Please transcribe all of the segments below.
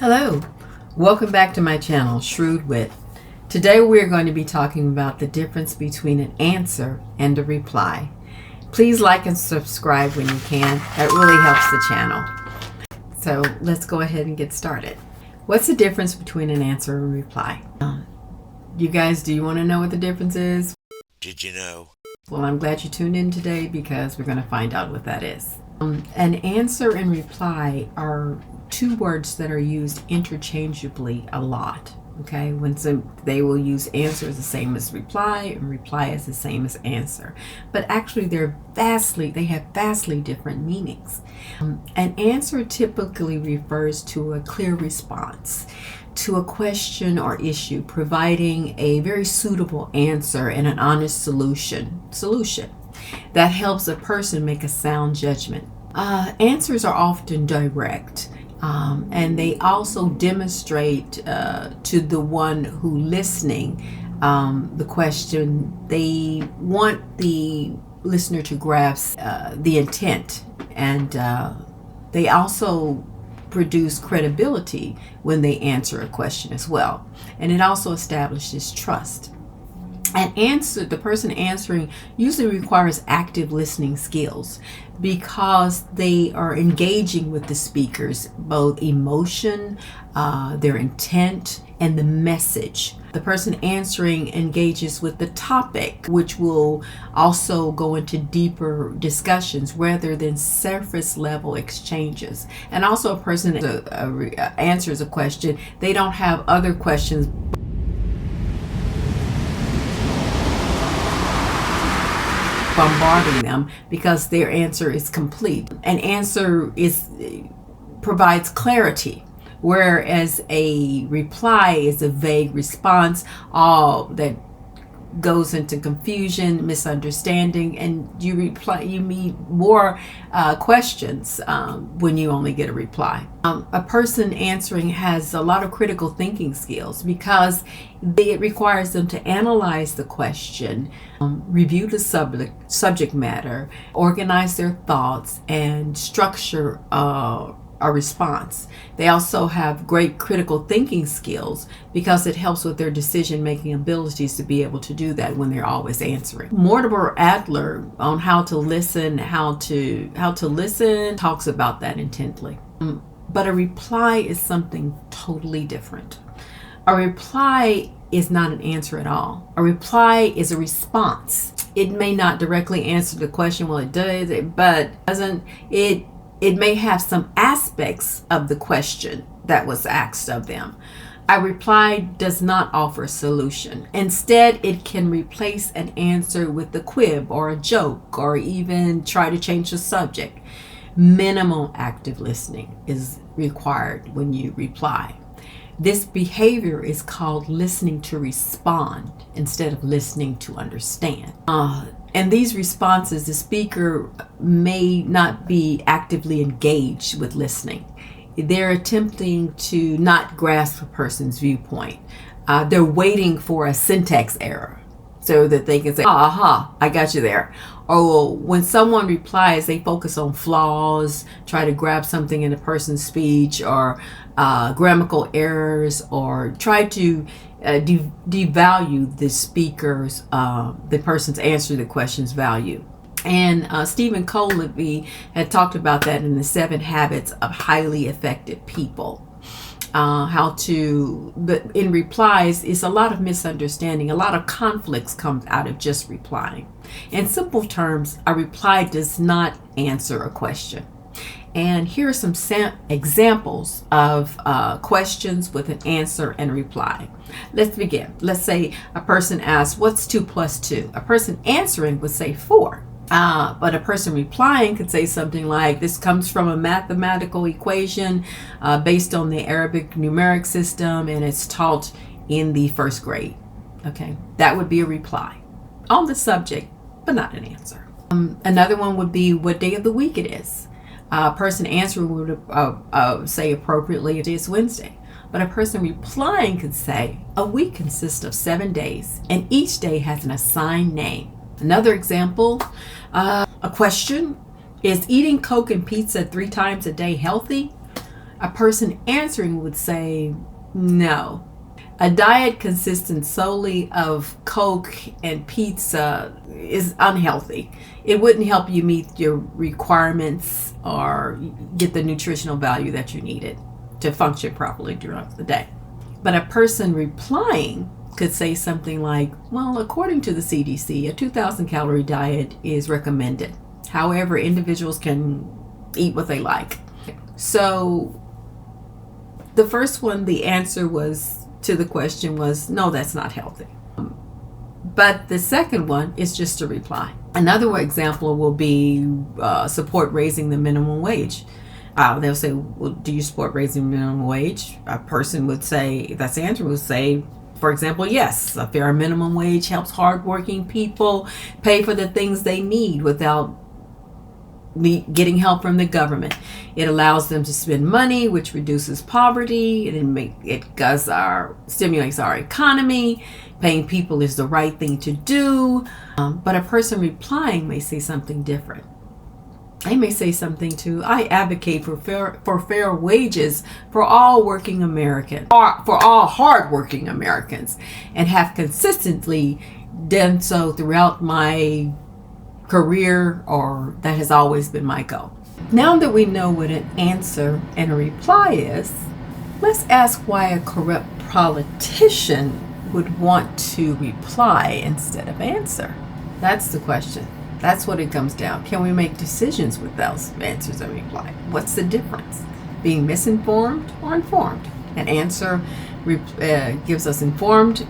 Hello, welcome back to my channel, Shrewd Wit. Today we're going to be talking about the difference between an answer and a reply. Please like and subscribe when you can. That really helps the channel. So let's go ahead and get started. What's the difference between an answer and a reply? You guys, do you want to know what the difference is? Did you know? Well, I'm glad you tuned in today because we're going to find out what that is. An answer and reply are two words that are used interchangeably a lot. Okay, they will use answer as the same as reply and reply as the same as answer, but actually they have vastly different meanings. An answer typically refers to a clear response to a question or issue, providing a very suitable answer and an honest solution that helps a person make a sound judgment. Answers are often direct, and they also demonstrate to the one who listening the question. They want the listener to grasp the intent, and they also produce credibility when they answer a question as well, and it also establishes trust. The person answering usually requires active listening skills because they are engaging with the speakers, both emotion, their intent, and the message. The person answering engages with the topic, which will also go into deeper discussions rather than surface level exchanges. And also, a person answers a question, they don't have other questions bombarding them because their answer is complete. An answer provides clarity, whereas a reply is a vague response, all that goes into confusion, misunderstanding, and you meet more questions when you only get a reply. A person answering has a lot of critical thinking skills because it requires them to analyze the question, review the subject matter, organize their thoughts, and structure a response. They also have great critical thinking skills because it helps with their decision-making abilities to be able to do that when they're always answering. Mortimer Adler on how to listen talks about that intently. But a reply is something totally different. A reply is not an answer at all. A reply is a response. It may not directly answer the question, well it does, but it may have some aspects of the question that was asked of them. A reply does not offer a solution. Instead, it can replace an answer with a quib or a joke or even try to change the subject. Minimal active listening is required when you reply. This behavior is called listening to respond instead of listening to understand. And these responses, the speaker may not be actively engaged with listening. They're attempting to not grasp a person's viewpoint. They're waiting for a syntax error so that they can say, aha, I got you there. Or when someone replies, they focus on flaws, try to grab something in a person's speech, or grammatical errors, or try to devalue the person's answer to the question's value. And Stephen Covey had talked about that in the 7 Habits of Highly Effective People. But in replies, it's a lot of misunderstanding. A lot of conflicts come out of just replying. In simple terms, a reply does not answer a question. And here are some examples of questions with an answer and reply. Let's begin. Let's say a person asks, what's 2 + 2? A person answering would say 4. But a person replying could say something like, this comes from a mathematical equation based on the Arabic numeric system, and it's taught in the 1st grade. Okay, that would be a reply on the subject, but not an answer. Another one would be what day of the week it is. A person answering would say appropriately, it's Wednesday. But a person replying could say, a week consists of 7 days, and each day has an assigned name. Another example, a question, is eating Coke and pizza 3 times a day healthy? A person answering would say, no. A diet consisting solely of Coke and pizza is unhealthy. It wouldn't help you meet your requirements or get the nutritional value that you needed to function properly during the day. But a person replying could say something like, well, according to the CDC, a 2,000 calorie diet is recommended. However, individuals can eat what they like. So the first one, the answer was to the question was, no, that's not healthy. But the second one is just a reply. Another example will be support raising the minimum wage. They'll say, well, do you support raising the minimum wage? A person would say, if that's the answer, would say, for example, yes, a fair minimum wage helps hardworking people pay for the things they need without getting help from the government. It allows them to spend money, which reduces poverty. It stimulates our economy. Paying people is the right thing to do. But a person replying may say something different. They may say something to, I advocate for fair wages for all working Americans, for all hardworking Americans, and have consistently done so throughout my career, or that has always been my goal. Now that we know what an answer and a reply is, let's ask why a corrupt politician would want to reply instead of answer. That's the question. That's what it comes down. Can we make decisions with those answers and reply? What's the difference? Being misinformed or informed? An answer gives us informed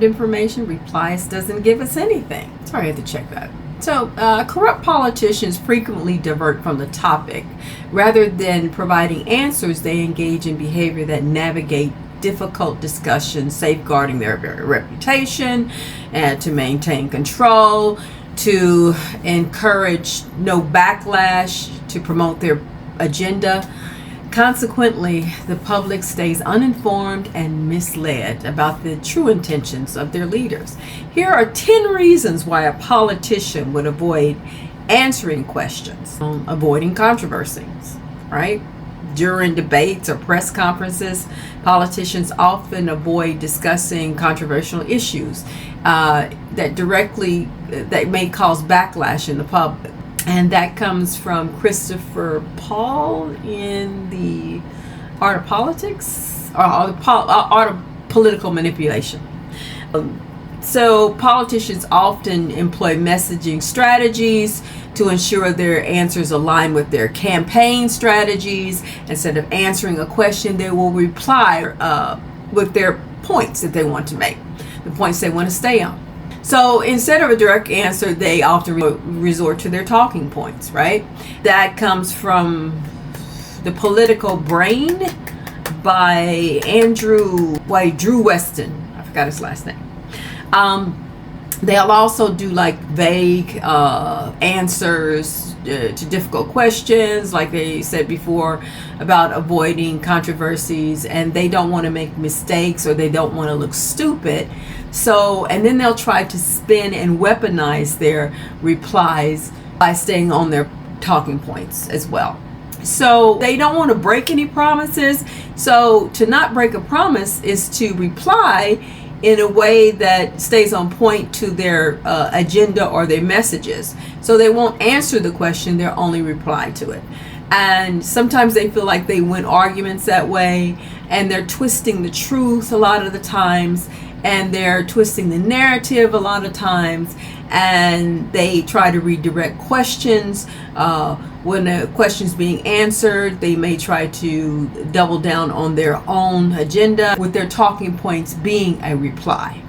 information. Replies doesn't give us anything. Sorry, I had to check that. So corrupt politicians frequently divert from the topic. Rather than providing answers, they engage in behavior that navigate difficult discussions, safeguarding their reputation, and to maintain control, to encourage no backlash, to promote their agenda. Consequently, the public stays uninformed and misled about the true intentions of their leaders. Here are 10 reasons why a politician would avoid answering questions. Avoiding controversies, right? During debates or press conferences, politicians often avoid discussing controversial issues that may cause backlash in the public. And that comes from Christopher Paul in The Art of Politics, or the Art of Political Manipulation. So politicians often employ messaging strategies to ensure their answers align with their campaign strategies. Instead of answering a question, they will reply with their points that they want to make, the points they want to stay on. So instead of a direct answer, they often resort to their talking points, right? That comes from The Political Brain by Drew Weston. I forgot his last name. They'll also do like vague answers to difficult questions, like they said before, about avoiding controversies, and they don't want to make mistakes or they don't want to look stupid. So, and then they'll try to spin and weaponize their replies by staying on their talking points as well. So they don't want to break any promises. So to not break a promise is to reply in a way that stays on point to their agenda or their messages. So they won't answer the question, they'll only reply to it. And sometimes they feel like they win arguments that way, and they're twisting the truth a lot of the times, and they're twisting the narrative a lot of times, and they try to redirect questions. When a question's being answered, they may try to double down on their own agenda, with their talking points being a reply.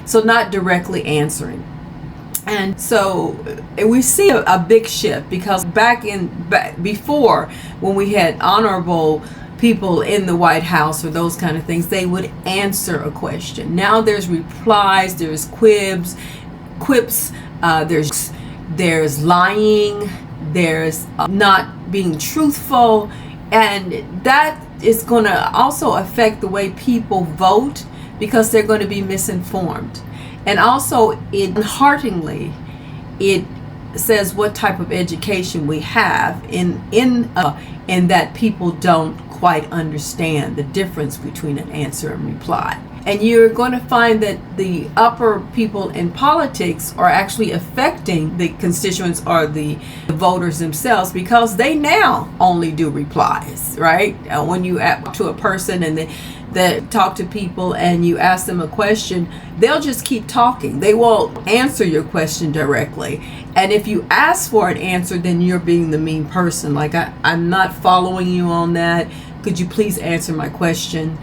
So not directly answering. And so we see a big shift, because before, when we had honorable people in the White House or those kind of things, they would answer a question. Now there's replies, there's quips, there's lying, there's not being truthful, and that is going to also affect the way people vote, because they're going to be misinformed. And also, it says what type of education we have in that people don't quite understand the difference between an answer and reply. And you're going to find that the upper people in politics are actually affecting the constituents or the voters themselves, because they now only do replies, right? When you ask to a person and they talk to people and you ask them a question, they'll just keep talking. They won't answer your question directly. And if you ask for an answer, then you're being the mean person. Like, I'm not following you on that. Could you please answer my question?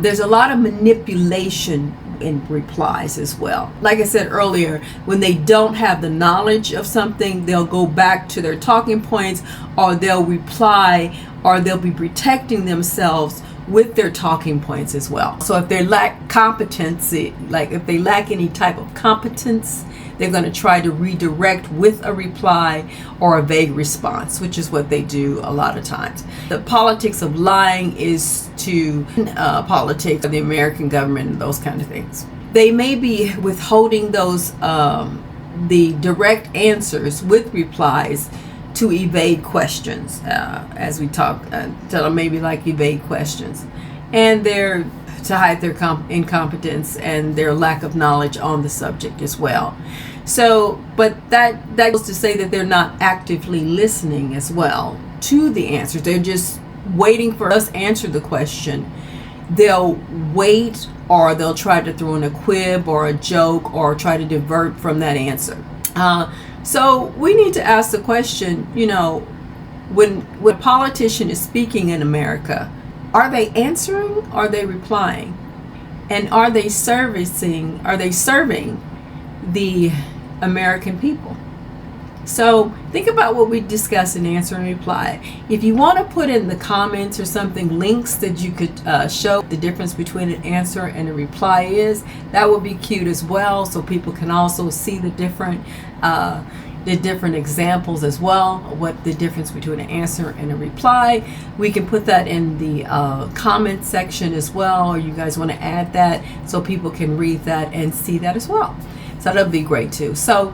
There's a lot of manipulation in replies as well. Like I said earlier, when they don't have the knowledge of something, they'll go back to their talking points, or they'll reply, or they'll be protecting themselves with their talking points as well. So if they lack competency, like if they lack any type of competence, they're going to try to redirect with a reply or a vague response, which is what they do a lot of times. The politics of lying is to politics of the American government and those kind of things. They may be withholding those the direct answers with replies to evade questions, as we talk, maybe like evade questions, and they're to hide their incompetence and their lack of knowledge on the subject as well. So, but that goes to say that they're not actively listening as well to the answers. They're just waiting for us to answer the question. They'll wait, or they'll try to throw in a quib or a joke or try to divert from that answer. So we need to ask the question, when a politician is speaking in America, are they answering or are they replying? And are they serving the American people? So think about what we discussed in answer and reply. If you want to put in the comments or something links that you could show the difference between an answer and a reply is, that would be cute as well, so people can also see the different examples as well, what the difference between an answer and a reply. We can put that in the comment section as well, or you guys want to add that so people can read that and see that as well. So that'll be great too. So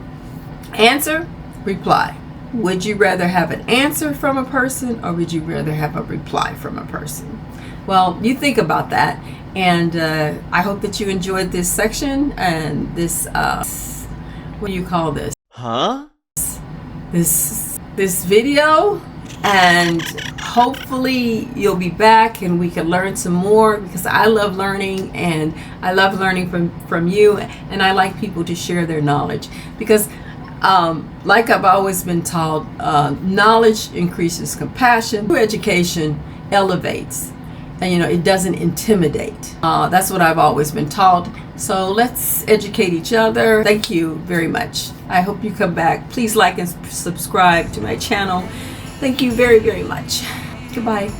answer, reply. Would you rather have an answer from a person, or would you rather have a reply from a person? Well, you think about that, and I hope that you enjoyed this section and this what do you call this? This video, and hopefully you'll be back and we can learn some more, because I love learning, and I love learning from you, and I like people to share their knowledge, because like I've always been taught, knowledge increases compassion. True education elevates, and it doesn't intimidate. That's what I've always been taught. So let's educate each other. Thank you very much. I hope you come back. Please like and subscribe to my channel. Thank you very, very much. Goodbye.